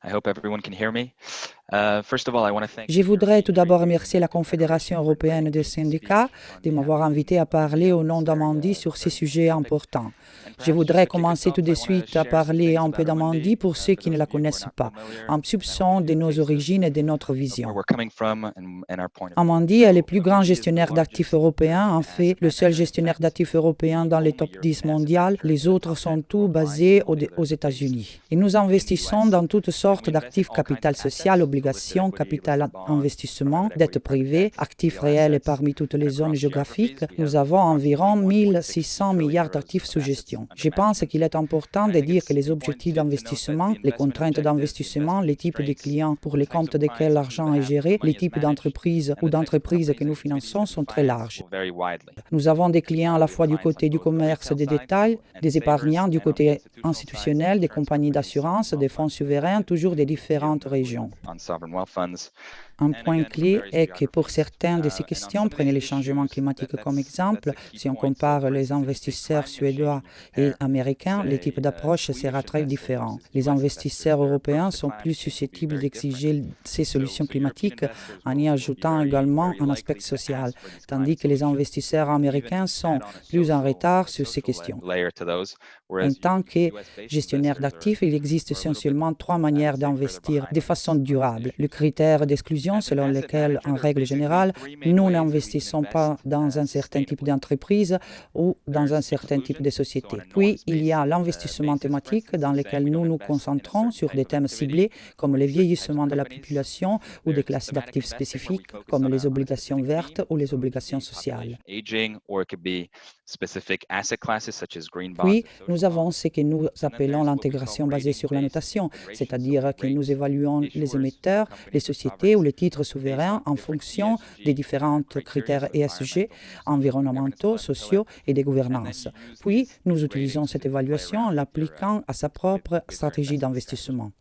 I hope everyone can hear me. First of all, I want to thank Je voudrais tout d'abord remercier la Confédération européenne des syndicats de m'avoir invité à parler au nom d'Amandie sur ces sujets importants. Je voudrais commencer tout de suite à parler un peu d'Amandie pour ceux qui ne la connaissent pas, un soupçon de nos origines et de notre vision. where we're coming from and our point of view. Amandie est le plus grand gestionnaire d'actifs européen, en fait le seul gestionnaire d'actifs européen dans les top 10 mondial. Les autres sont tous basés aux États-Unis. Et nous investissons dans toutes sortes d'actifs capital social, obligations, capital investissement, dettes privées, actifs réels et parmi toutes les zones géographiques, nous avons environ 1600 milliards d'actifs sous gestion. Je pense qu'il est important de dire que les objectifs d'investissement, les contraintes d'investissement, les types de clients pour les comptes desquels l'argent est géré, les types d'entreprises ou d'entreprises que nous finançons sont très larges. Very widely. Nous avons des clients à la fois du côté du commerce des détails, des épargnants du côté institutionnel, des compagnies d'assurance, des fonds souverains, toujours des différentes régions. On sovereign wealth funds. Un point clé est que pour certaines de ces questions, prenez les changements climatiques comme exemple, si on compare les investisseurs suédois et américains, le type d'approche sera très différent. Les investisseurs européens sont plus susceptibles d'exiger ces solutions climatiques en y ajoutant également un aspect social, tandis que les investisseurs américains sont plus en retard sur ces questions. Layer to those. En Whereas tant que gestionnaire d'actifs, il existe essentiellement trois manières d'investir de façon durable. Le critère d'exclusion selon lequel, en règle générale, nous n'investissons pas dans un certain type d'entreprise ou dans un certain type de société. Puis, il y a l'investissement thématique dans lequel nous nous concentrons sur des thèmes ciblés comme le vieillissement de la population ou des classes d'actifs spécifiques comme les obligations vertes ou les obligations sociales. aging, or it could be specific asset classes such as green bonds. Puis, nous avons ce que nous appelons l'intégration basée sur la notation, c'est-à-dire que nous évaluons les émetteurs, les sociétés ou les titres souverains en fonction des différents critères ESG, environnementaux, sociaux et de gouvernance. Puis, nous utilisons cette évaluation en l'appliquant à sa propre stratégie d'investissement.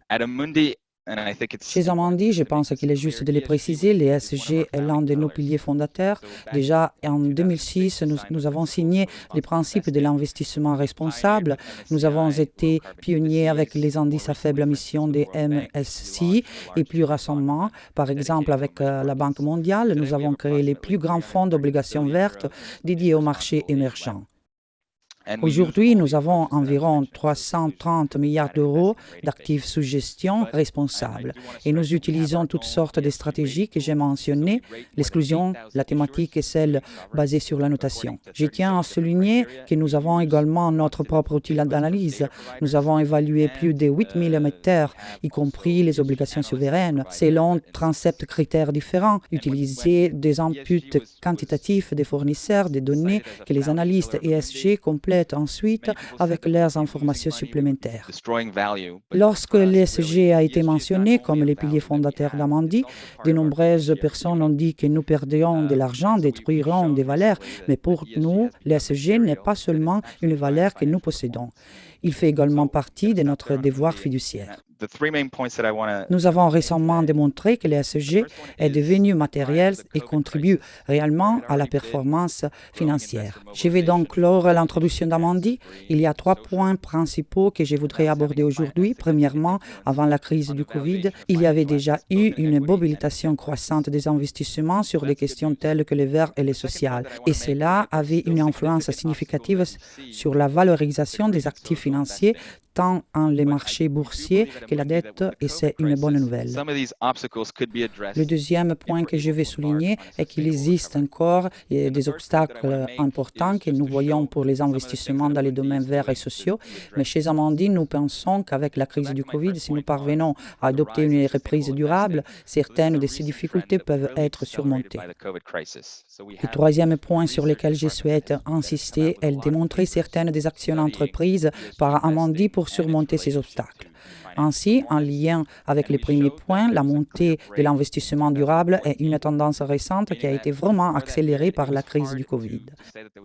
At Amundi, and I think it's Chez Amandi, je pense qu'il est juste de le préciser, l'ESG est l'un de nos piliers fondateurs. Déjà en 2006, nous avons signé les principes de l'investissement responsable. Nous avons été pionniers avec les indices à faible émission des MSCI et plus récemment, par exemple avec la Banque mondiale, nous avons créé les plus grands fonds d'obligations vertes dédiés au marché émergent. and we use Aujourd'hui, nous avons environ 330 milliards d'euros d'actifs sous gestion responsables et nous utilisons toutes sortes de stratégies que j'ai mentionnées, l'exclusion, la thématique et celle basée sur la notation. Je tiens à souligner que nous avons également notre propre outil d'analyse. Nous avons évalué plus de 8000 émetteurs, y compris les obligations souveraines, selon 37 critères différents, utiliser des inputs quantitatifs des fournisseurs des données que les analystes ESG complètent ensuite avec leurs informations supplémentaires. destroying value, but Lorsque l'ESG a été mentionné comme les piliers fondateurs d'Amandi, de nombreuses personnes ont dit que nous perdrions de l'argent, détruirions des valeurs, mais pour nous, l'ESG n'est pas seulement une valeur que nous possédons. Il fait également partie de notre devoir fiduciaire. the three main points that I want to Nous avons récemment démontré que l'ESG est devenu matériel et contribue réellement à la performance financière. Je vais donc clore l'introduction d'Amandi. Il y a trois points principaux que je voudrais aborder aujourd'hui. Premièrement, avant la crise du Covid, il y avait déjà eu une mobilisation croissante des investissements sur des questions telles que le vert et le social. Et cela avait une influence significative sur la valorisation des actifs financiers tant en les marchés boursiers que la dette, et c'est une bonne nouvelle. some of these obstacles could be addressed. Le deuxième point que je vais souligner est qu'il existe encore des obstacles importants que nous voyons pour les investissements dans les domaines verts et sociaux. Mais chez Amandine, nous pensons qu'avec la crise du Covid, si nous parvenons à adopter une reprise durable, certaines de ces difficultés peuvent être surmontées. By the COVID crisis. So we Le have troisième point sur lequel je souhaite insister est de démontrer certaines des actions entreprises par Amandi pour surmonter ces obstacles. Ainsi, en lien avec les premiers points, la montée de l'investissement durable est une tendance récente qui a été vraiment accélérée par la crise du Covid.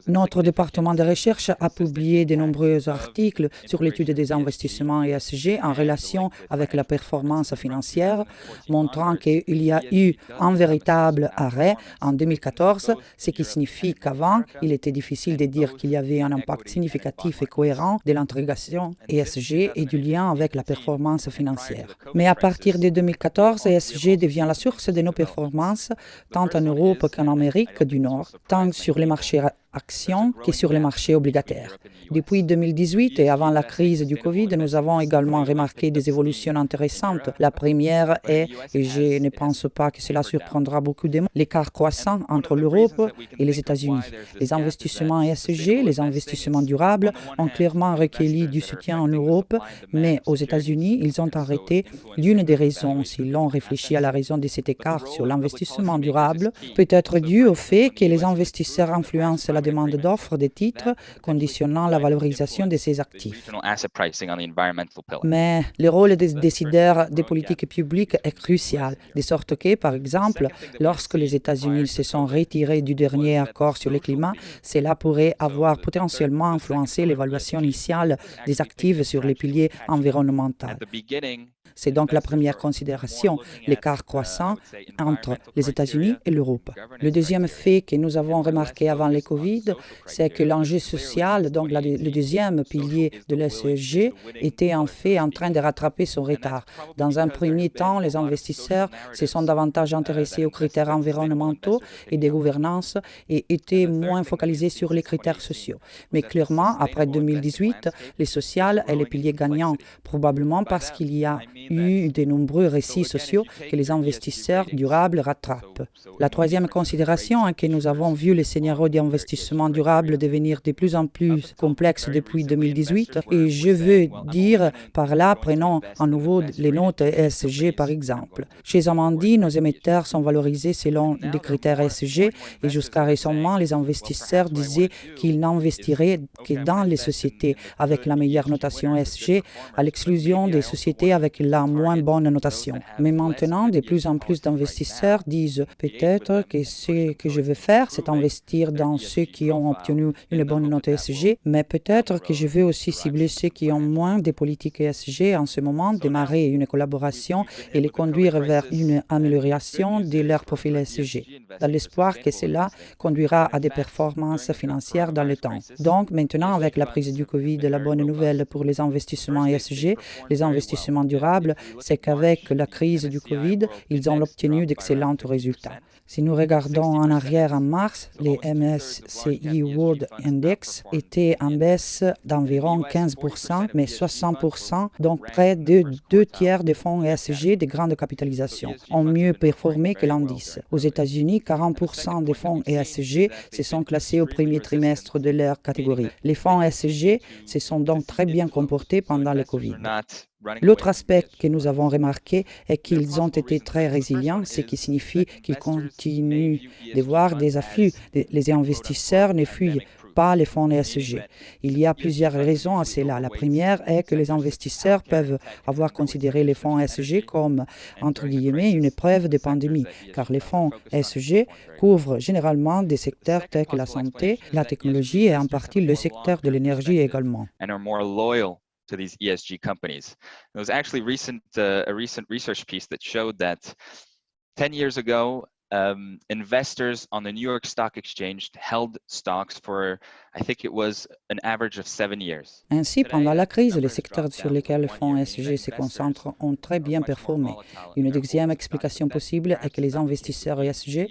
Notre département de recherche a publié de nombreux articles sur l'étude des investissements ESG en relation avec la performance financière, montrant qu'il y a eu un véritable arrêt en 2014, ce qui signifie qu'avant, il était difficile de dire qu'il y avait un impact significatif et cohérent de l'intégration ESG et du lien avec la performance performance financière. Mais à partir de 2014, ESG devient la source de nos performances, tant en Europe qu'en Amérique du Nord, tant sur les marchés actions que sur les marchés obligataires. Depuis 2018 et avant la crise du Covid, nous avons également remarqué des évolutions intéressantes. La première est, et je ne pense pas que cela surprendra beaucoup de monde, l'écart croissant entre l'Europe et les États-Unis. Les investissements ESG, les investissements durables, ont clairement recueilli du soutien en Europe, mais aux États-Unis, ils ont arrêté. L'une des raisons, si l'on réfléchit à la raison de cet écart sur l'investissement durable, peut être due au fait que les investisseurs influencent la demande d'offres des titres, conditionnant la valorisation de ces actifs. Mais le rôle des décideurs des politiques publiques est crucial, de sorte que, par exemple, lorsque les États-Unis se sont retirés du dernier accord sur le climat, cela pourrait avoir potentiellement influencé l'évaluation initiale des actifs sur les piliers environnementaux. C'est donc la première considération, l'écart croissant entre les États-Unis et l'Europe. Le deuxième fait que nous avons remarqué avant le Covid, c'est que l'enjeu social, donc le deuxième pilier de l'ESG, était en fait en train de rattraper son retard. Dans un premier temps, les investisseurs se sont davantage intéressés aux critères environnementaux et de gouvernance et étaient moins focalisés sur les critères sociaux. Mais clairement, après 2018, les social est le pilier gagnant, probablement parce qu'il y a eu de nombreux récits sociaux que les investisseurs durables rattrapent. La troisième considération est que nous avons vu les scénarios d'investissement durable devenir de plus en plus complexes depuis 2018 et je veux dire par là, prenons à nouveau les notes ESG par exemple. Chez Amundi, nos émetteurs sont valorisés selon des critères ESG et jusqu'à récemment, les investisseurs disaient qu'ils n'investiraient que dans les sociétés avec la meilleure notation ESG à l'exclusion des sociétés avec la moins bonne notation. Mais maintenant, de plus en plus d'investisseurs disent peut-être que ce que je veux faire, c'est investir dans ceux qui ont obtenu une bonne note ESG, mais peut-être que je veux aussi cibler ceux qui ont moins de politiques ESG en ce moment, démarrer une collaboration et les conduire vers une amélioration de leur profil ESG, dans l'espoir que cela conduira à des performances financières dans le temps. Donc maintenant, avec la prise du Covid, la bonne nouvelle pour les investissements ESG, les investissements durables, c'est qu'avec la crise du Covid, ils ont obtenu d'excellents résultats. Si nous regardons en arrière en mars, les MSCI World Index étaient en baisse d'environ 15%, mais 60%, donc près de 2/3 des fonds ESG de grande capitalisation, ont mieux performé que l'indice. Aux États-Unis, 40% des fonds ESG se sont classés au premier trimestre de leur catégorie. Les fonds ESG se sont donc très bien comportés pendant le Covid. L'autre aspect que nous avons remarqué est qu'ils ont été très résilients, ce qui signifie qu'ils continuent de voir des afflux. Les investisseurs ne fuient pas les fonds ESG. Il y a plusieurs raisons à cela. La première est que les investisseurs peuvent avoir considéré les fonds ESG comme, entre guillemets, une preuve de pandémie, car les fonds ESG couvrent généralement des secteurs tels que la santé, la technologie et en partie le secteur de l'énergie également. To these ESG companies. There was actually a recent research piece that showed that 10 years ago, investors on the New York Stock Exchange held stocks for, I think it was an average of 7 years. Ainsi, pendant la crise, les secteurs sur lesquels les fonds ESG se concentrent ont très bien performé. Une deuxième explication possible est que les investisseurs ESG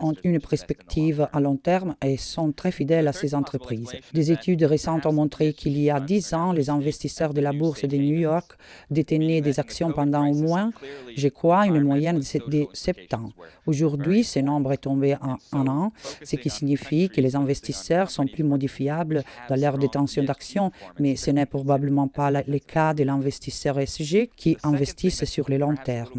ont une perspective à long terme et sont très fidèles à ces entreprises. Des études récentes ont montré qu'il y a 10 ans, les investisseurs de la bourse de New York détenaient des actions pendant au moins, je crois, une moyenne de 7 ans. Aujourd'hui, ce nombre est tombé en un an, ce qui signifie que les investisseurs sont plus modifiables dans leur détention d'actions, mais ce n'est probablement pas le cas de l'investisseur ESG qui investissent sur le long terme.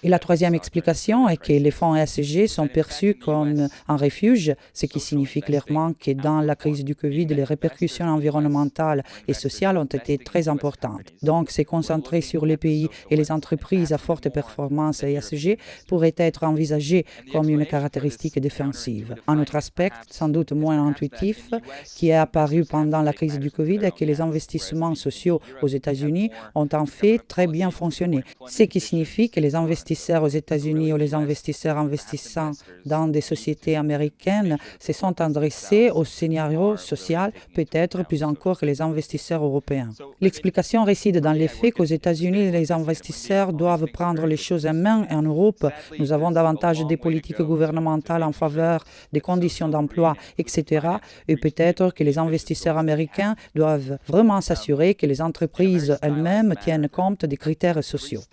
Et la troisième explication est que les fonds ESG sont perçus comme un refuge, ce qui signifie clairement que dans la crise du Covid, les répercussions environnementales et sociales ont été très importantes. Donc, se concentrer sur les pays et les entreprises à forte performance ESG pourrait être envisagé comme une caractéristique défensive. Un autre aspect, sans doute moins intuitif, qui est apparu pendant la crise du Covid est que les investissements sociaux aux États-Unis ont en fait très bien fonctionné, ce qui signifie signifie que les investisseurs aux États-Unis ou les investisseurs investissant dans des sociétés américaines se sont adressés au scénario social, peut-être plus encore que les investisseurs européens. L'explication réside dans le fait qu'aux États-Unis, les investisseurs doivent prendre les choses en main et en Europe, nous avons davantage des politiques gouvernementales en faveur des conditions d'emploi, etc. Et peut-être que les investisseurs américains doivent vraiment s'assurer que les entreprises elles-mêmes tiennent compte des critères sociaux.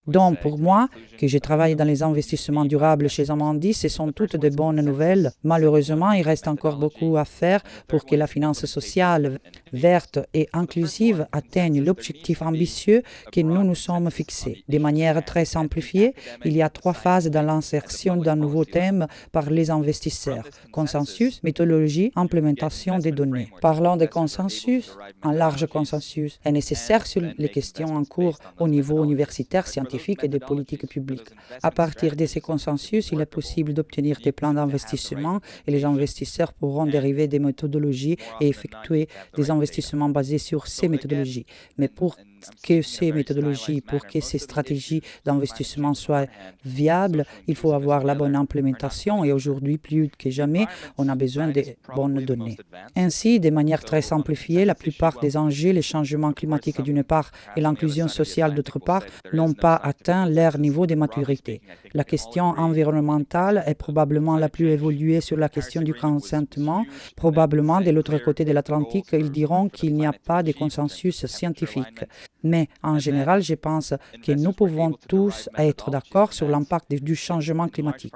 Donc, pour moi, que je travaille dans les investissements durables chez Amundi, ce sont toutes de bonnes nouvelles. Malheureusement, il reste encore beaucoup à faire pour que la finance sociale, verte et inclusive atteigne l'objectif ambitieux que nous nous sommes fixés. De manière très simplifiée, il y a 3 phases dans l'insertion d'un nouveau thème par les investisseurs. Consensus, méthodologie, implémentation des données. Parlons de consensus. Un large consensus est nécessaire sur les questions en cours au niveau universitaire, scientifique et des politiques publiques. À partir de ces consensus, il est possible d'obtenir des plans d'investissement et les investisseurs pourront dériver des méthodologies et effectuer des investissements basés sur ces méthodologies. Mais pour que ces méthodologies, pour que ces stratégies d'investissement soient viables, il faut avoir la bonne implémentation et aujourd'hui, plus que jamais, on a besoin de bonnes données. Ainsi, de manière très simplifiée, la plupart des enjeux, les changements climatiques d'une part et l'inclusion sociale d'autre part, n'ont pas atteint leur niveau de maturité. La question environnementale est probablement la plus évoluée sur la question du consentement. Probablement, de l'autre côté de l'Atlantique, ils diront qu'il n'y a pas de consensus scientifique. Mais en général, je pense que nous pouvons tous être d'accord sur l'impact du changement climatique.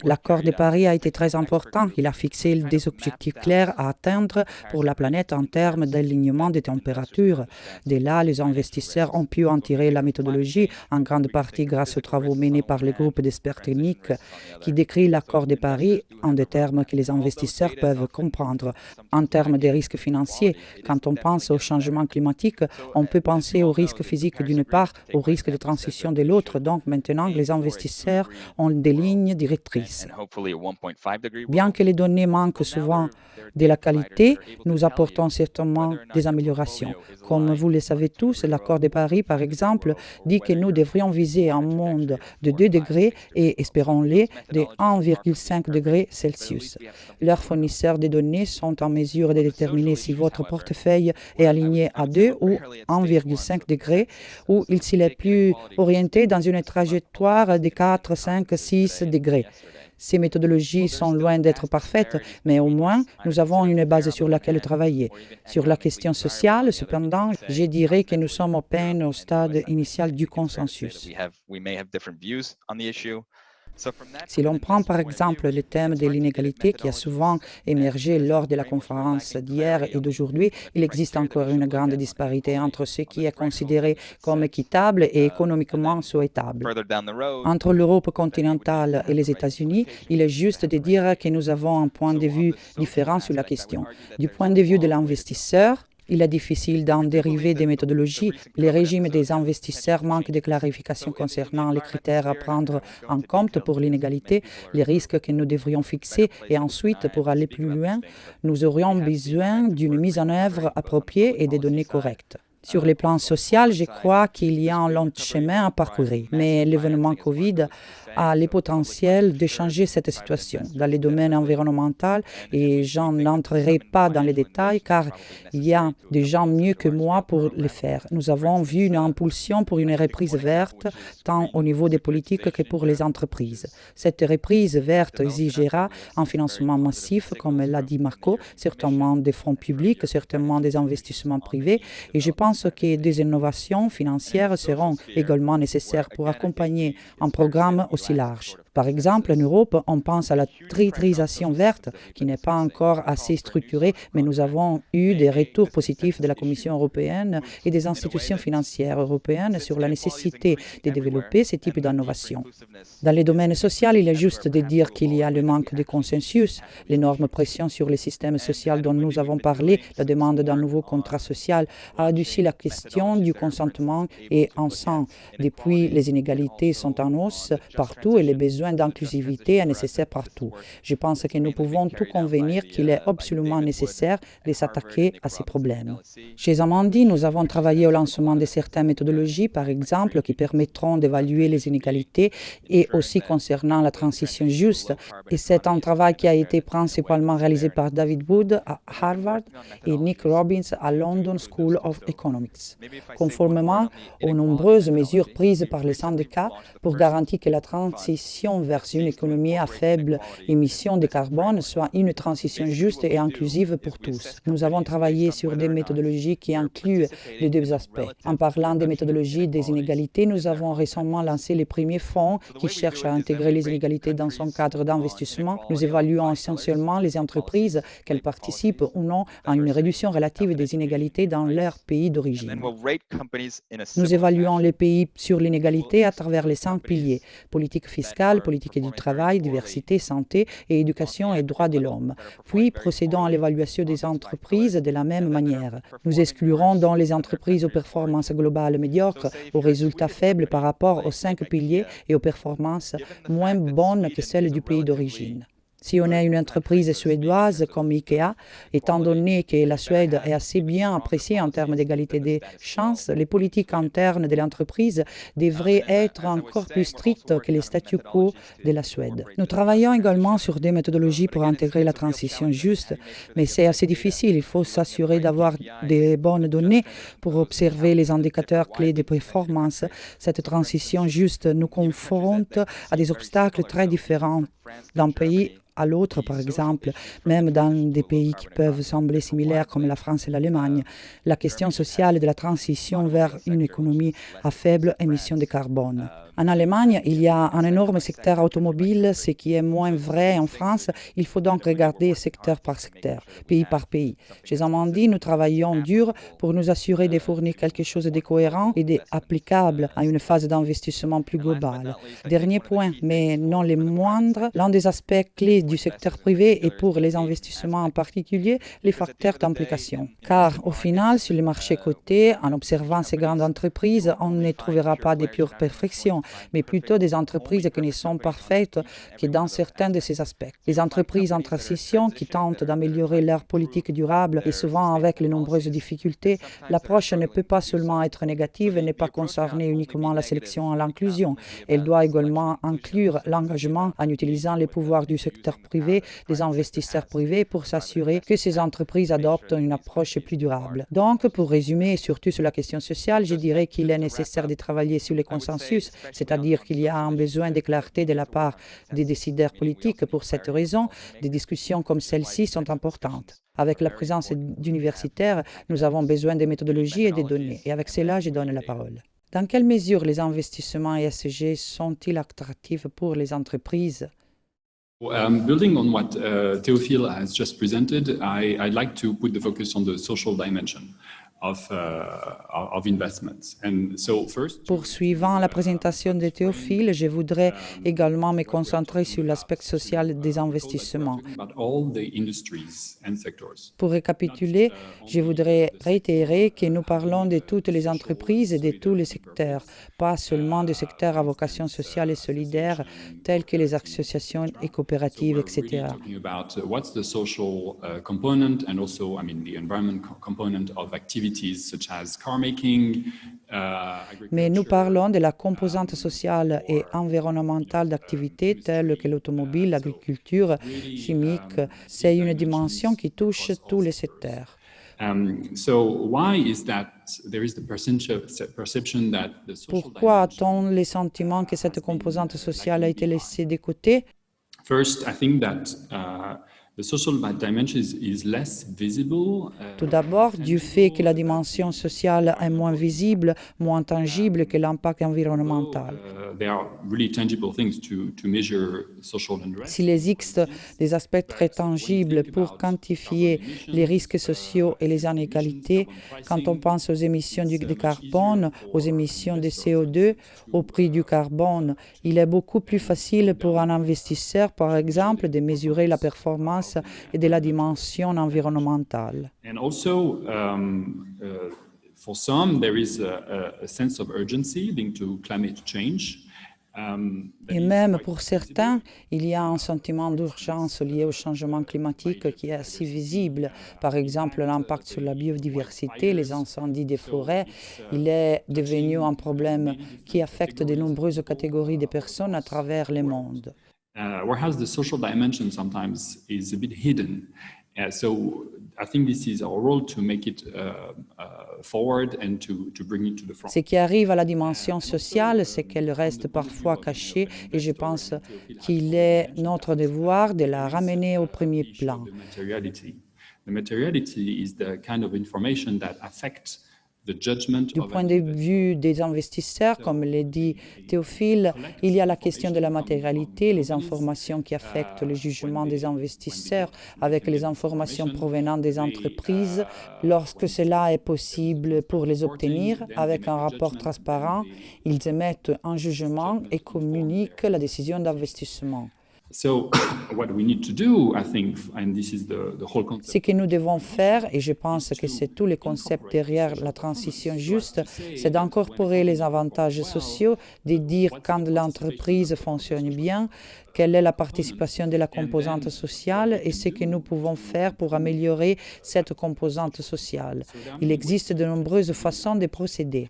L'accord de Paris a été très important. Il a fixé des objectifs clairs à atteindre pour la planète en termes d'alignement des températures. De là, les investisseurs ont pu en tirer la méthodologie, en grande partie grâce aux travaux menés par le groupe d'experts techniques qui décrit l'accord de Paris en des termes que les investisseurs peuvent comprendre. En termes de risques financiers, quand on pense au changement climatique, on peut penser aux risques physiques d'une part, aux risques de transition de l'autre. Donc maintenant, les investisseurs ont des lignes directrices. Bien que les données manquent souvent de la qualité, nous apportons certainement des améliorations. Comme vous le savez tous, l'accord de Paris, par exemple, dit que nous devrions viser un monde de 2 degrés et, espérons-le, de 1,5 degrés Celsius. Leurs fournisseurs de données sont en mesure de déterminer si votre portefeuille est aligné à 2 ou 1,5 degrés ou s'il est plus orienté dans une trajectoire de 4, 5, 6 degrés. Ces méthodologies sont loin d'être parfaites, mais au moins, nous avons une base sur laquelle travailler. Sur la question sociale, cependant, je dirais que nous sommes à peine au stade initial du consensus. Si l'on prend par exemple le thème de l'inégalité qui a souvent émergé lors de la conférence d'hier et d'aujourd'hui, il existe encore une grande disparité entre ce qui est considéré comme équitable et économiquement souhaitable. Entre l'Europe continentale et les États-Unis, il est juste de dire que nous avons un point de vue différent sur la question. Du point de vue de l'investisseur, il est difficile d'en dériver des méthodologies. Les régimes des investisseurs manquent de clarification concernant les critères à prendre en compte pour l'inégalité, les risques que nous devrions fixer et ensuite, pour aller plus loin, nous aurions besoin d'une mise en œuvre appropriée et des données correctes. Sur le plan social, je crois qu'il y a un long chemin à parcourir, mais l'événement Covid a le potentiel de changer cette situation. Dans le domaine environnemental, et j'en n'entrerai pas dans les détails car il y a des gens mieux que moi pour le faire. Nous avons vu une impulsion pour une reprise verte, tant au niveau des politiques que pour les entreprises. Cette reprise verte exigera un financement massif, comme l'a dit Marco, certainement des fonds publics, certainement des investissements privés, et je pense que des innovations financières seront également nécessaires pour accompagner un programme aussi large. Par exemple, en Europe, on pense à la titrisation verte, qui n'est pas encore assez structurée, mais nous avons eu des retours positifs de la Commission européenne et des institutions financières européennes sur la nécessité de développer ce type d'innovation. Dans le domaine social, il est juste de dire qu'il y a le manque de consensus, l'énorme pression sur les systèmes sociaux dont nous avons parlé, la demande d'un nouveau contrat social a adouci la question du consentement est en sang. Depuis, les inégalités sont en hausse partout et les besoins d'inclusivité sont nécessaires partout. Je pense que nous pouvons tous convenir qu'il est absolument nécessaire de s'attaquer à ces problèmes. Chez Amundi, nous avons travaillé au lancement de certaines méthodologies, par exemple, qui permettront d'évaluer les inégalités et aussi concernant la transition juste. Et c'est un travail qui a été principalement réalisé par David Wood à Harvard et Nick Robbins à London School of Economics. Conformément aux nombreuses mesures prises par les syndicats pour garantir que la transition vers une économie à faible émission de carbone soit une transition juste et inclusive pour tous. Nous avons travaillé sur des méthodologies qui incluent les deux aspects. En parlant des méthodologies des inégalités, nous avons récemment lancé les premiers fonds qui cherchent à intégrer les inégalités dans son cadre d'investissement. Nous évaluons essentiellement les entreprises, qu'elles participent ou non à une réduction relative des inégalités dans leur pays d'origine. Nous évaluons les pays sur l'inégalité à travers les 5 piliers: politique fiscale, politique du travail, diversité, santé et éducation et droits de l'homme. Puis, procédons à l'évaluation des entreprises de la même manière. Nous exclurons dans les entreprises aux performances globales médiocres, aux résultats faibles par rapport aux 5 piliers et aux performances moins bonnes que celles du pays d'origine. Si on est une entreprise suédoise comme IKEA, étant donné que la Suède est assez bien appréciée en termes d'égalité des chances, les politiques internes de l'entreprise devraient être encore plus strictes que les statu quo de la Suède. Nous travaillons également sur des méthodologies pour intégrer la transition juste, mais c'est assez difficile. Il faut s'assurer d'avoir des bonnes données pour observer les indicateurs clés de performance. Cette transition juste nous confronte à des obstacles très différents d'un pays à l'autre, par exemple, même dans des pays qui peuvent sembler similaires comme la France et l'Allemagne. La question sociale de la transition vers une économie à faible émission de carbone. En Allemagne, il y a un énorme secteur automobile, ce qui est moins vrai en France. Il faut donc regarder secteur par secteur, pays par pays. Chez Amundi, nous travaillons dur pour nous assurer de fournir quelque chose de cohérent et d'applicable à une phase d'investissement plus globale. Dernier point, mais non le moindre, l'un des aspects clés du secteur privé et pour les investissements en particulier, les facteurs d'implication. Car au final, sur le marché coté, en observant ces grandes entreprises, on ne trouvera pas de pure perfection, mais plutôt des entreprises qui ne sont parfaites que dans certains de ces aspects. Les entreprises en transition qui tentent d'améliorer leur politique durable et souvent avec les nombreuses difficultés, l'approche ne peut pas seulement être négative et ne pas concerner uniquement la sélection et l'inclusion. Elle doit également inclure l'engagement en utilisant les pouvoirs du secteur privé, des investisseurs privés pour s'assurer que ces entreprises adoptent une approche plus durable. Donc, pour résumer, et surtout sur la question sociale, je dirais qu'il est nécessaire de travailler sur le consensus, c'est-à-dire qu'il y a un besoin de clarté de la part des décideurs politiques. Pour cette raison, des discussions comme celle-ci sont importantes. Avec la présence d'universitaires, nous avons besoin de méthodologies et de données. Et avec cela, je donne la parole. Dans quelle mesure les investissements ESG sont-ils attractifs pour les entreprises? Building on what Théophile has just presented, I'd like to put the focus on the social dimension of investments. And so first, Poursuivant la présentation de Théophile, je voudrais également me concentrer sur l'aspect social des investissements. Pour récapituler, je voudrais réitérer que nous parlons de toutes les entreprises et de tous les secteurs, pas seulement des secteurs à vocation sociale et solidaire, tels que les associations et coopératives, etc. Mais nous parlons de la composante sociale et environnementale d'activités telles que l'automobile, l'agriculture, chimique. C'est une dimension qui touche tous les secteurs. Pourquoi a-t-on le sentiment que cette composante sociale a été laissée de côté? Tout d'abord, du fait que la dimension sociale est moins visible, moins tangible que l'impact environnemental. S'il existe des aspects très tangibles pour quantifier les risques sociaux et les inégalités, quand on pense aux émissions de carbone, aux émissions de CO2, au prix du carbone, il est beaucoup plus facile pour un investisseur, par exemple, de mesurer la performance et de la dimension environnementale. For some, there is a sense of urgency linked to climate change. Et même pour certains, il y a un sentiment d'urgence lié au changement climatique qui est assez visible. Par exemple, l'impact sur la biodiversité, les incendies des forêts, il est devenu un problème qui affecte de nombreuses catégories de personnes à travers le monde. Whereas the social dimension sometimes is a bit hidden. So I think this is our role to make it forward and to bring it to the front. Ce qui arrive à la dimension sociale, c'est qu'elle reste parfois cachée et je pense qu'il est notre devoir de la ramener au premier plan. The materiality is the kind of information that affects the judgment Du point de vue des investisseurs, comme l'a dit Théophile, il y a la question de la matérialité, les informations qui affectent le jugement des investisseurs avec les informations provenant des entreprises. Lorsque cela est possible pour les obtenir, avec un rapport transparent, ils émettent un jugement et communiquent la décision d'investissement. So what we need to do, I think, and this is the whole concept. Ce que nous devons faire, et je pense que c'est tout le concept derrière la transition juste, c'est d'incorporer les avantages sociaux, de dire quand l'entreprise fonctionne bien, quelle est la participation de la composante sociale et ce que nous pouvons faire pour améliorer cette composante sociale. Il existe de nombreuses façons de procéder.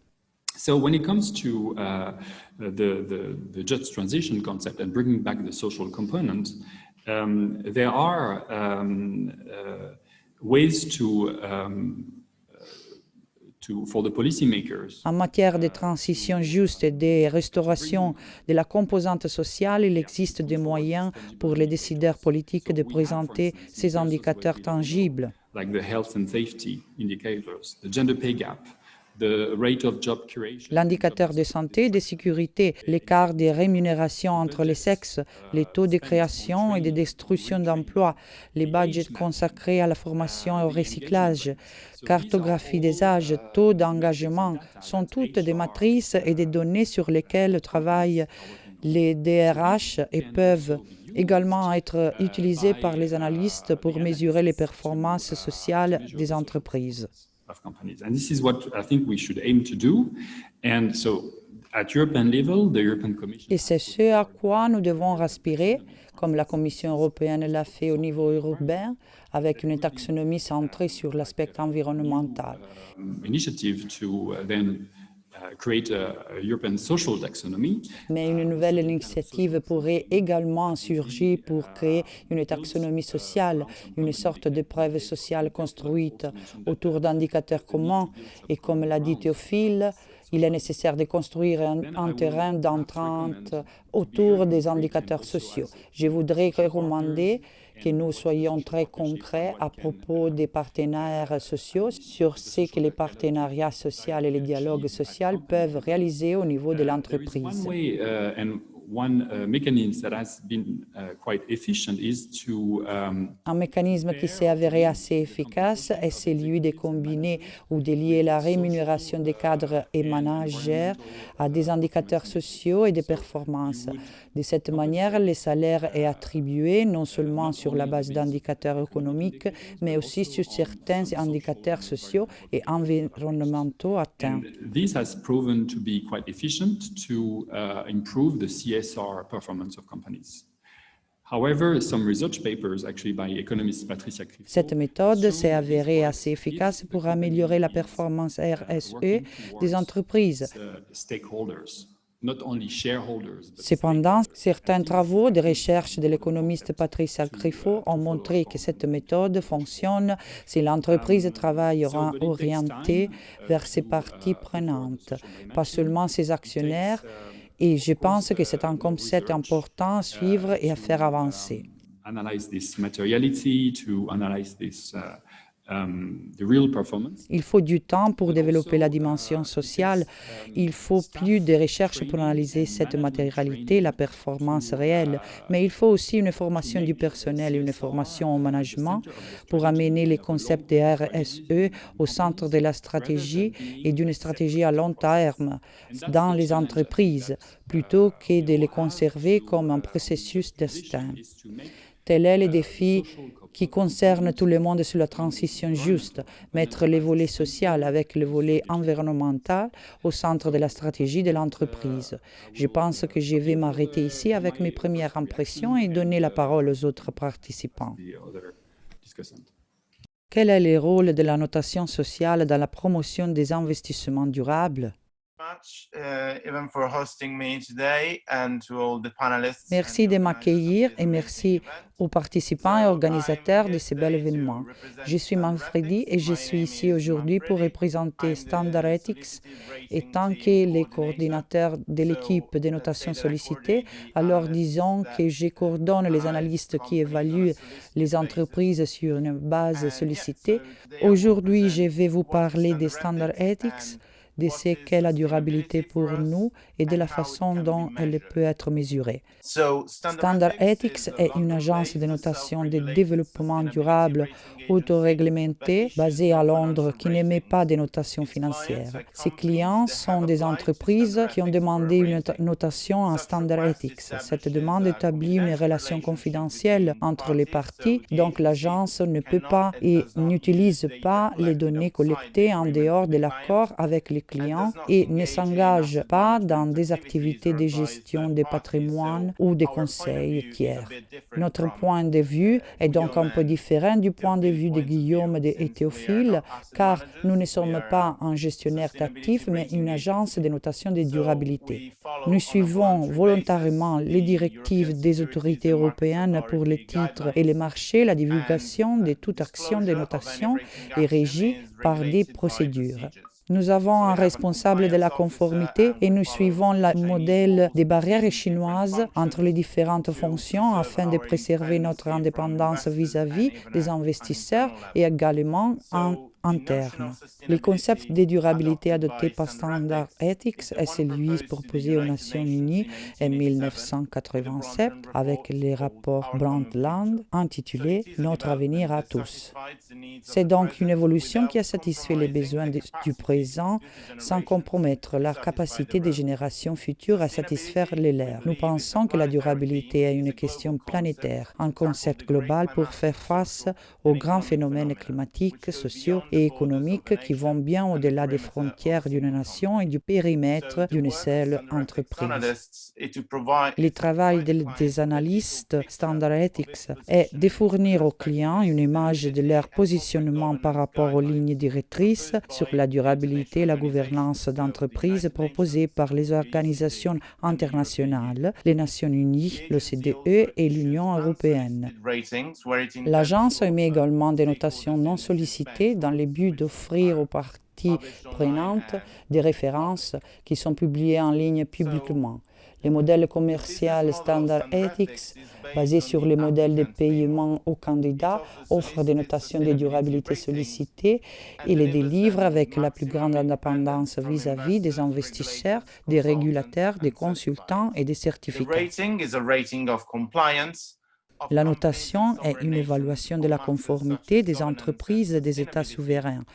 So when it comes to the just transition concept and bringing back the social component, there are ways for the policymakers. En matière de transition juste et de restauration de la composante sociale, il existe des moyens pour les décideurs politiques de présenter ces indicateurs tangibles. Like the health and safety indicators, the gender pay gap, the rate of job creation. L'indicateur de santé et de sécurité, l'écart des rémunérations entre les sexes, les taux de création et de destruction d'emplois, les budgets consacrés à la formation et au recyclage, cartographie des âges, taux d'engagement, sont toutes des matrices et des données sur lesquelles travaillent les DRH et peuvent également être utilisées par les analystes pour mesurer les performances sociales des entreprises. Of companies. And this is what I think we should aim to do. And so at European level, the European Commission... Et c'est ce à quoi nous devons aspirer, comme la Commission européenne l'a fait au niveau européen, avec une taxonomie centrée sur l'aspect environnemental. Initiative to then create a European social taxonomy. Mais une nouvelle initiative pourrait également surgir pour créer une taxonomie sociale, une sorte de preuve sociale construite autour d'indicateurs communs. Et comme l'a dit Théophile, il est nécessaire de construire un terrain d'entente autour des indicateurs sociaux. Je voudrais recommander que nous soyons très concrets à propos des partenaires sociaux sur ce que les partenariats sociaux et les dialogues sociaux peuvent réaliser au niveau de l'entreprise. One mechanism that has been quite efficient is to Un mécanisme qui s'est avéré assez efficace est celui de combiner ou de lier la rémunération des cadres et managers à des indicateurs sociaux et de performance. De cette manière, le salaire est attribué non seulement sur la base d'indicateurs économiques, mais aussi sur certains indicateurs sociaux et environnementaux atteints. This has proven to be quite efficient to improve the CSR performance of companies. However, some research papers, actually by economist Patricia Criffo, Cette méthode s'est avérée assez efficace pour améliorer la performance RSE des entreprises. Stakeholders, not only shareholders, but Cependant, certains travaux de recherche de l'économiste Patricia Criffo ont montré que cette méthode fonctionne si l'entreprise travaille orientée vers ses parties prenantes, pas seulement ses actionnaires. Et je pense que c'est un concept important à suivre et à faire avancer. analyze this materiality, to analyze this the real performance. Il faut du temps pour développer la dimension sociale. Il faut plus de recherches pour analyser cette matérialité, la performance réelle. Mais il faut aussi une formation du personnel, une formation au management pour amener les concepts de RSE au centre de la stratégie et d'une stratégie à long terme dans les entreprises, plutôt que de les conserver comme un processus destin. Tel est le défi qui concerne tout le monde sur la transition juste, mettre le volet social avec le volet environnemental au centre de la stratégie de l'entreprise. Je pense que je vais m'arrêter ici avec mes premières impressions et donner la parole aux autres participants. Quel est le rôle de la notation sociale dans la promotion des investissements durables? Merci de m'accueillir et merci aux participants et organisateurs de ce bel événement. Je suis Manfredi et je suis ici aujourd'hui pour représenter Standard Ethics. Et tant que les coordinateurs de l'équipe de notation sollicitée, alors disons que je coordonne les analystes qui évaluent les entreprises sur une base sollicitée. Aujourd'hui, je vais vous parler des Standard Ethics, de ce qu'est la durabilité pour nous et de la façon dont elle peut être mesurée. Standard Ethics est une agence de notation de développement durable autoréglementée basée à Londres qui n'émet pas de notation financière. Ses clients sont des entreprises qui ont demandé une notation en Standard Ethics. Cette demande établit une relation confidentielle entre les parties, donc l'agence ne peut pas et n'utilise pas les données collectées en dehors de l'accord avec les clients et ne s'engage pas dans des activités de gestion de patrimoine ou de conseils tiers. Notre point de vue est donc un peu différent du point de vue de Guillaume et Théophile, car nous ne sommes pas un gestionnaire d'actifs, mais une agence de notation de durabilité. Nous suivons volontairement les directives des autorités européennes pour les titres et les marchés. La divulgation de toute action de notation est régie par des procédures. Nous avons un responsable de la conformité et nous suivons le modèle des barrières chinoises entre les différentes fonctions afin de préserver notre indépendance vis-à-vis des investisseurs et également en interne. Le concept de durabilité adopté par Standard Ethics est celui proposé aux Nations Unies en 1987 avec le rapport Brundtland intitulé « Notre avenir à tous ». C'est donc une évolution qui a satisfait les besoins du présent sans compromettre la capacité des générations futures à satisfaire les leurs. Nous pensons que la durabilité est une question planétaire, un concept global pour faire face aux grands phénomènes climatiques, sociaux et économiques qui vont bien au-delà des frontières d'une nation et du périmètre d'une seule entreprise. Le travail des analystes Standard Ethics est de fournir aux clients une image de leur positionnement par rapport aux lignes directrices sur la durabilité et la gouvernance d'entreprise proposées par les organisations internationales, les Nations Unies, l'OCDE et l'Union européenne. L'agence émet également des notations non sollicitées dans le but d'offrir aux parties prenantes des références qui sont publiées en ligne publiquement. Le modèle commercial Standard Ethics, basé sur les modèles de paiement aux candidats, offre des notations de durabilité sollicitées et les délivre avec la plus grande indépendance vis-à-vis des investisseurs, des régulateurs, des consultants et des certificats. La notation est une évaluation de la conformité des entreprises des États souverains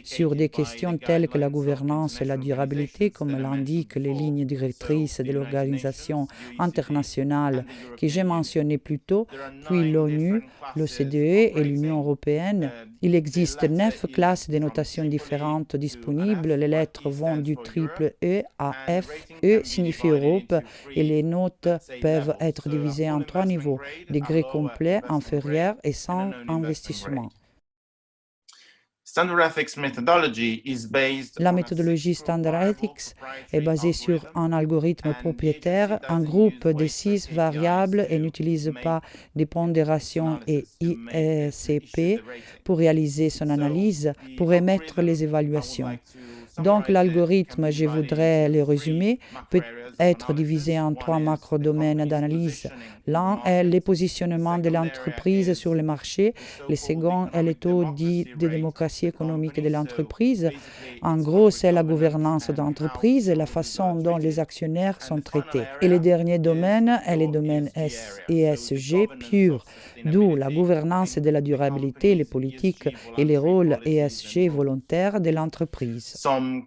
sur des questions telles que la gouvernance et la durabilité, comme l'indiquent les lignes directrices de l'organisation internationale que j'ai mentionnées plus tôt, puis l'ONU, l'OCDE et l'Union européenne. Il existe 9 classes de notation différentes disponibles. Les lettres vont du triple E à F. E signifie Europe et les notes peuvent être divisées en 3 niveaux, degré complet, inférieur et sans investissement. La méthodologie Standard Ethics est basée sur un algorithme propriétaire, un groupe de 6 variables et n'utilise pas des pondérations et ICP pour réaliser son analyse, pour émettre les évaluations. Donc l'algorithme, je voudrais le résumer, peut être divisé en 3 macro-domaines d'analyse. L'un est le positionnement de l'entreprise sur le marché. Le second est le taux dit de démocratie économique de l'entreprise. En gros, c'est la gouvernance d'entreprise et la façon dont les actionnaires sont traités. Et le dernier domaine est le domaine ESG pur, d'où la gouvernance de la durabilité, les politiques et les rôles ESG volontaires de l'entreprise.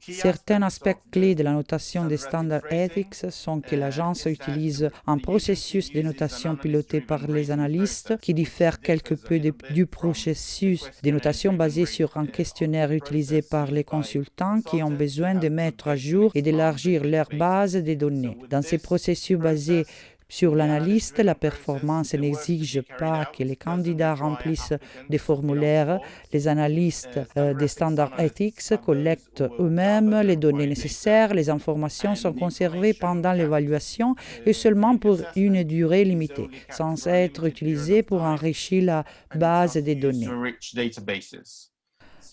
Certains aspects clés de la notation des standards ethics sont que l'agence utilise un processus de notation piloté par les analystes qui diffère quelque peu du processus de notation basé sur un questionnaire utilisé par les consultants qui ont besoin de mettre à jour et d'élargir leur base de données. Dans ces processus basés sur l'analyste, la performance n'exige pas que les candidats remplissent des formulaires. Les analystes des standards ethics collectent eux-mêmes les données nécessaires. Les informations sont conservées pendant l'évaluation et seulement pour une durée limitée, sans être utilisées pour enrichir la base des données.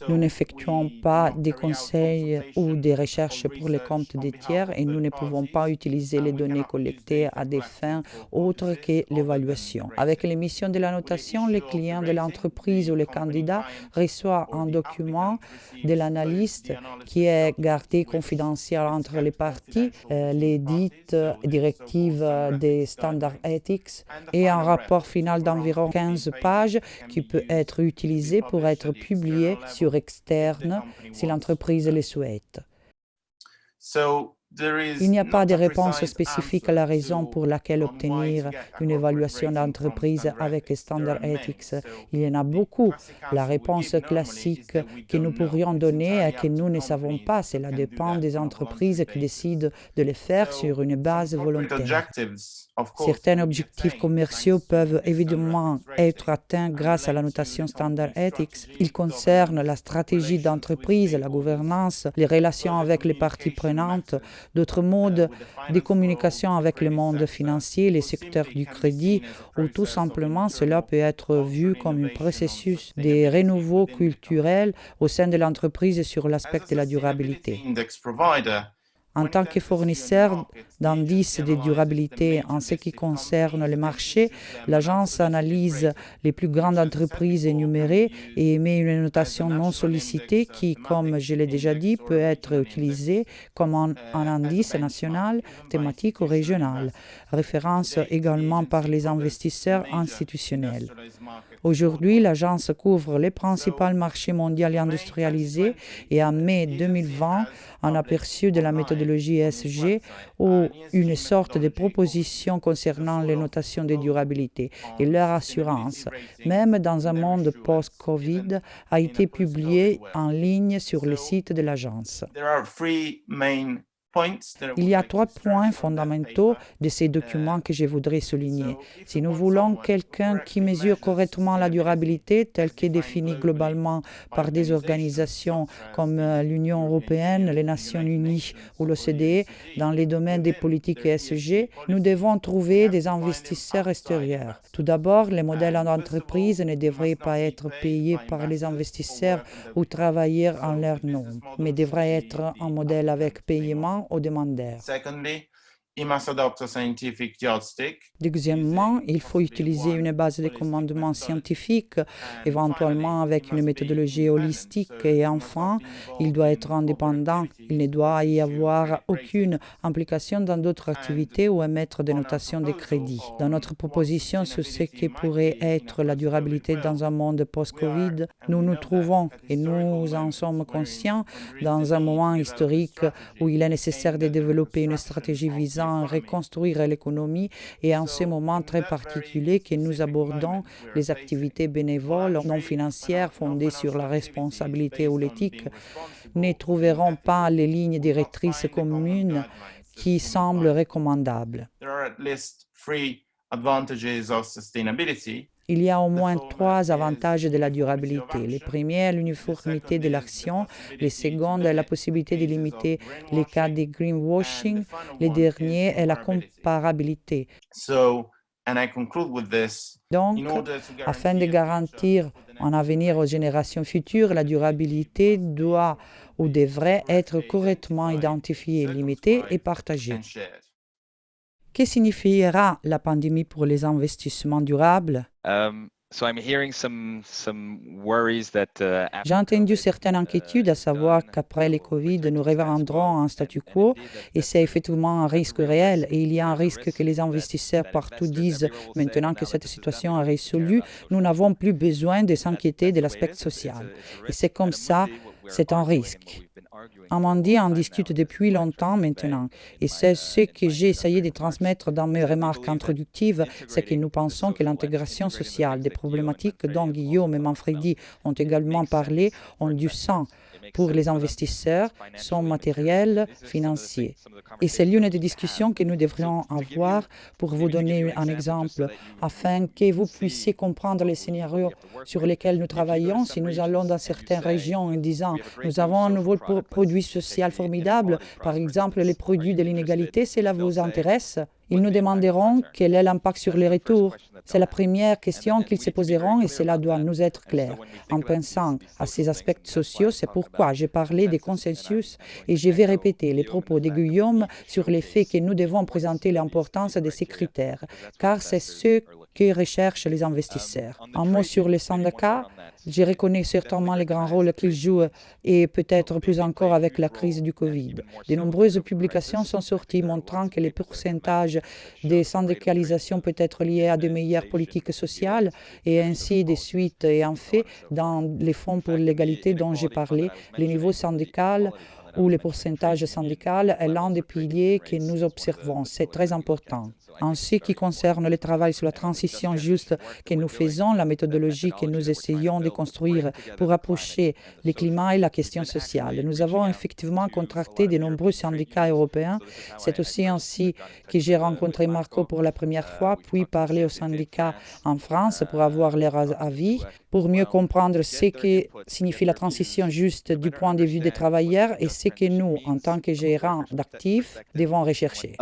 Nous n'effectuons pas des conseils ou des recherches pour les comptes des tiers et nous ne pouvons pas utiliser les données collectées à des fins autres que l'évaluation. Avec l'émission de la notation, les clients de l'entreprise ou les candidats reçoivent un document de l'analyste qui est gardé confidentiel entre les parties, les dites directives des standards ethics et un rapport final d'environ 15 pages qui peut être utilisé pour être publié sur externe si l'entreprise le souhaite. Il n'y a pas de réponse spécifique à la raison pour laquelle obtenir une évaluation d'entreprise avec Standard Ethics. Il y en a beaucoup. La réponse classique que nous pourrions donner est que nous ne savons pas. Cela dépend des entreprises qui décident de le faire sur une base volontaire. Certains objectifs commerciaux peuvent évidemment être atteints grâce à la notation Standard Ethics. Ils concernent la stratégie d'entreprise, la gouvernance, les relations avec les parties prenantes, d'autres modes de communication avec le monde financier, les secteurs du crédit, ou tout simplement cela peut être vu comme un processus de renouveau culturel au sein de l'entreprise sur l'aspect de la durabilité. En tant que fournisseur d'indices de durabilité en ce qui concerne le marché, l'agence analyse les plus grandes entreprises énumérées et émet une notation non sollicitée qui, comme je l'ai déjà dit, peut être utilisée comme un indice national, thématique ou régional, référence également par les investisseurs institutionnels. Aujourd'hui, l'agence couvre les principaux marchés mondiaux et industrialisés et en mai 2020, un aperçu de la méthodologie ESG ou une sorte de proposition concernant les notations de durabilité et leur assurance, même dans un monde post-Covid, a été publié en ligne sur le site de l'agence. Il y a 3 points fondamentaux de ces documents que je voudrais souligner. Si nous voulons quelqu'un qui mesure correctement la durabilité, telle qu'est définie globalement par des organisations comme l'Union européenne, les Nations unies ou l'OCDE, dans les domaines des politiques ESG, nous devons trouver des investisseurs extérieurs. Tout d'abord, les modèles d'entreprise ne devraient pas être payés par les investisseurs ou travailler en leur nom, mais devraient être un modèle avec paiement aux demandeurs. Deuxièmement, il faut utiliser une base de commandement scientifique, éventuellement avec une méthodologie holistique. Et enfin, il doit être indépendant. Il ne doit y avoir aucune implication dans d'autres activités ou émettre des notations de crédit. Dans notre proposition sur ce que pourrait être la durabilité dans un monde post-Covid, nous nous trouvons, et nous en sommes conscients, dans un moment historique où il est nécessaire de développer une stratégie visant à reconstruire l'économie et en ce moment très particulier que nous abordons les activités bénévoles non financières fondées sur la responsabilité ou l'éthique ne trouveront pas les lignes directrices communes qui semblent recommandables. Il y a au moins 3 avantages de la durabilité. Le premier est l'uniformité de l'action, le second est la possibilité de limiter les cas de greenwashing, le dernier est la comparabilité. Donc, afin de garantir un avenir aux générations futures, la durabilité doit ou devrait être correctement identifiée, limitée et partagée. Que signifiera la pandémie pour les investissements durables? J'ai entendu certaines inquiétudes, à savoir qu'après le Covid, nous reviendrons à un statu quo, et c'est effectivement un risque réel. Et il y a un risque que les investisseurs partout disent, maintenant que cette situation est résolue, nous n'avons plus besoin de s'inquiéter de l'aspect social. Et c'est comme ça C'est un risque. Amundi en discute depuis longtemps maintenant, et c'est ce que j'ai essayé de transmettre dans mes remarques introductives, c'est que nous pensons que l'intégration sociale des problématiques dont Guillaume et Manfredi ont également parlé ont du sens pour les investisseurs, sont matériels, financiers. Et c'est l'une des discussions que nous devrions avoir pour vous donner un exemple, afin que vous puissiez comprendre les scénarios sur lesquels nous travaillons. Si nous allons dans certaines régions en disant « nous avons un nouveau produit social formidable, par exemple les produits de l'inégalité, cela vous intéresse ?» Ils nous demanderont quel est l'impact sur les retours. C'est la première question qu'ils se poseront et cela doit nous être clair. En pensant à ces aspects sociaux, c'est pourquoi j'ai parlé des consensus et je vais répéter les propos de Guillaume sur le fait que nous devons présenter l'importance de ces critères, car c'est ce que recherchent les investisseurs. Un mot sur les syndicats. Je reconnais certainement le grand rôle qu'ils jouent et peut-être plus encore avec la crise du Covid. De nombreuses publications sont sorties montrant que les pourcentages de syndicalisation peut être liés à de meilleures politiques sociales et ainsi de suite. Et en fait, dans les fonds pour l'égalité dont j'ai parlé, le niveau syndical ou le pourcentage syndical est l'un des piliers que nous observons. C'est très important. En ce qui concerne le travail sur la transition juste que nous faisons, la méthodologie que nous essayons de construire pour approcher le climat et la question sociale. Nous avons effectivement contracté de nombreux syndicats européens. C'est aussi ainsi que j'ai rencontré Marco pour la première fois, puis parlé aux syndicats en France pour avoir leur avis, pour mieux comprendre ce que signifie la transition juste du point de vue des travailleurs et ce que nous, en tant que gérants d'actifs, devons rechercher.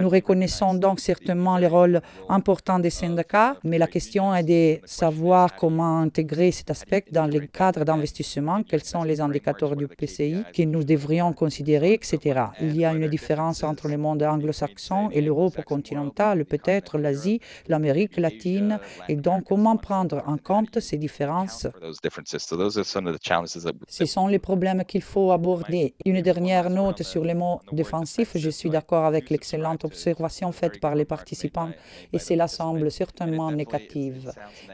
Nous reconnaissons donc certainement le rôle important des syndicats, mais la question est de savoir comment intégrer cet aspect dans le cadre d'investissement, quels sont les indicateurs du PCI que nous devrions considérer, etc. Il y a une différence entre le monde anglo-saxon et l'Europe continentale, peut-être l'Asie, l'Amérique latine, et donc comment prendre en compte ces différences. Ce sont les problèmes qu'il faut aborder. Une dernière note sur les mots défensifs. Je suis d'accord avec l'excellente observation faite par les participants et cela semble certainement négatif.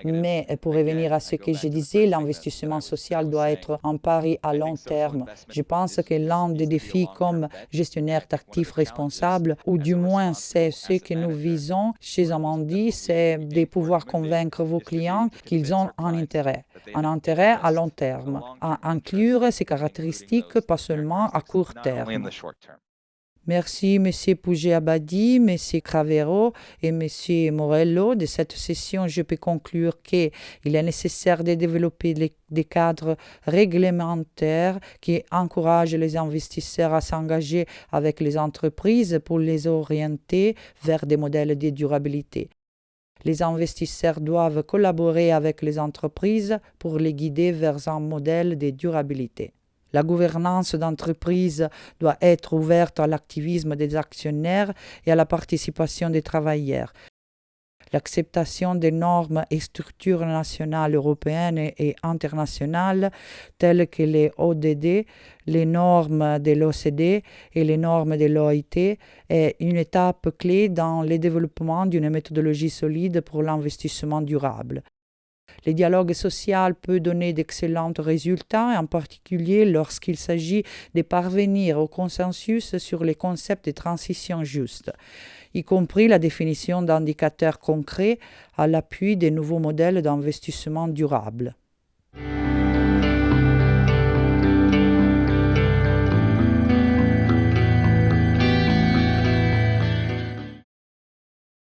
Mais pour revenir à ce que je disais, l'investissement social doit être un pari à long terme. Je pense que l'un des défis comme gestionnaire d'actifs responsables, ou du moins c'est ce que nous visons chez Amundi, c'est de pouvoir convaincre vos clients qu'ils ont un intérêt à long terme, à inclure ces caractéristiques, pas seulement à court terme. Merci M. Pouget-Abadi, M. Cravero et M. Morello. De cette session, je peux conclure qu'il est nécessaire de développer des cadres réglementaires qui encouragent les investisseurs à s'engager avec les entreprises pour les orienter vers des modèles de durabilité. Les investisseurs doivent collaborer avec les entreprises pour les guider vers un modèle de durabilité. La gouvernance d'entreprise doit être ouverte à l'activisme des actionnaires et à la participation des travailleurs. L'acceptation des normes et structures nationales européennes et internationales telles que les ODD, les normes de l'OCDE et les normes de l'OIT est une étape clé dans le développement d'une méthodologie solide pour l'investissement durable. Le dialogue social peut donner d'excellents résultats, en particulier lorsqu'il s'agit de parvenir au consensus sur les concepts de transition juste, y compris la définition d'indicateurs concrets à l'appui des nouveaux modèles d'investissement durable.